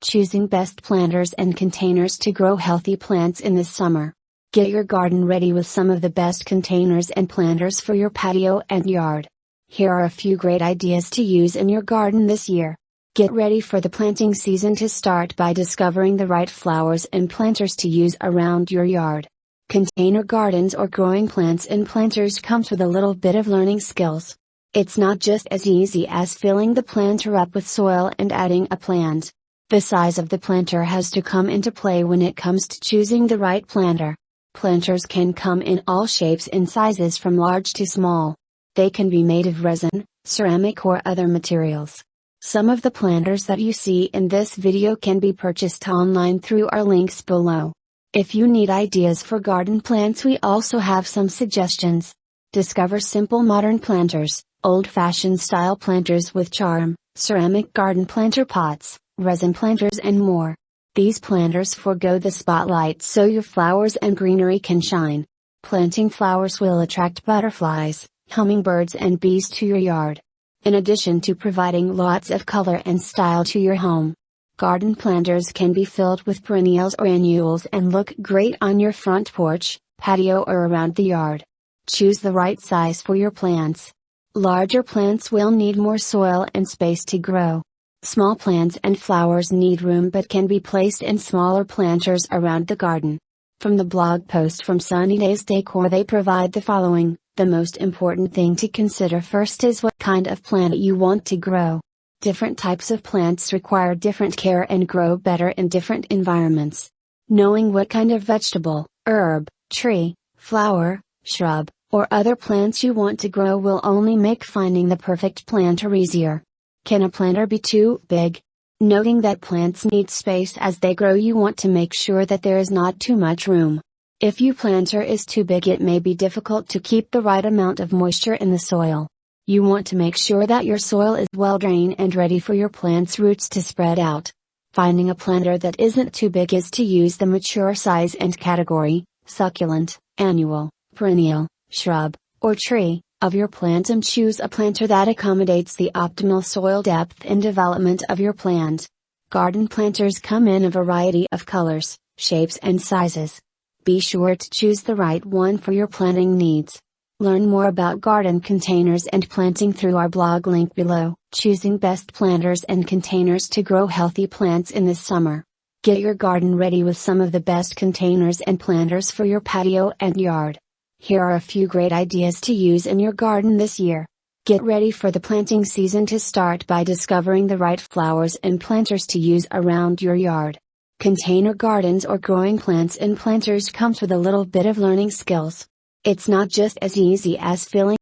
choosing best planters and containers to grow healthy plants in this summer. Get your garden ready with some of the best containers and planters for your patio and yard. Here are a few great ideas to use in your garden this year. Get ready for the planting season to start by discovering the right flowers and planters to use around your yard. Container gardens or growing plants in planters comes with a little bit of learning skills. It's not just as easy as filling the planter up with soil and adding a plant. The size of the planter has to come into play when it comes to choosing the right planter. Planters can come in all shapes and sizes from large to small. They can be made of resin, ceramic or other materials. Some of the planters that you see in this video can be purchased online through our links below. If you need ideas for garden plants, we also have some suggestions. Discover simple modern planters, old-fashioned style planters with charm, ceramic garden planter pots, resin planters and more. These planters forego the spotlight so your flowers and greenery can shine. Planting flowers will attract butterflies, hummingbirds and bees to your yard. In addition to providing lots of color and style to your home, garden planters can be filled with perennials or annuals and look great on your front porch, patio or around the yard. Choose the right size for your plants. Larger plants will need more soil and space to grow. Small plants and flowers need room but can be placed in smaller planters around the garden. From the blog post from Sunny Days Decor, they provide the following. The most important thing to consider first is what kind of plant you want to grow. Different types of plants require different care and grow better in different environments. Knowing what kind of vegetable, herb, tree, flower, shrub, or other plants you want to grow will only make finding the perfect planter easier. Can a planter be too big? Noting that plants need space as they grow, you want to make sure that there is not too much room. If your planter is too big, it may be difficult to keep the right amount of moisture in the soil. You want to make sure that your soil is well drained and ready for your plant's roots to spread out. Finding a planter that isn't too big is to use the mature size and category, succulent, annual, perennial, shrub, or tree, of your plant, and choose a planter that accommodates the optimal soil depth and development of your plant. Garden planters come in a variety of colors, shapes and sizes. Be sure to choose the right one for your planting needs. Learn more about garden containers and planting through our blog link below, choosing best planters and containers to grow healthy plants in this summer. Get your garden ready with some of the best containers and planters for your patio and yard. Here are a few great ideas to use in your garden this year. Get ready for the planting season to start by discovering the right flowers and planters to use around your yard. Container gardens or growing plants in planters comes with a little bit of learning skills. It's not just as easy as filling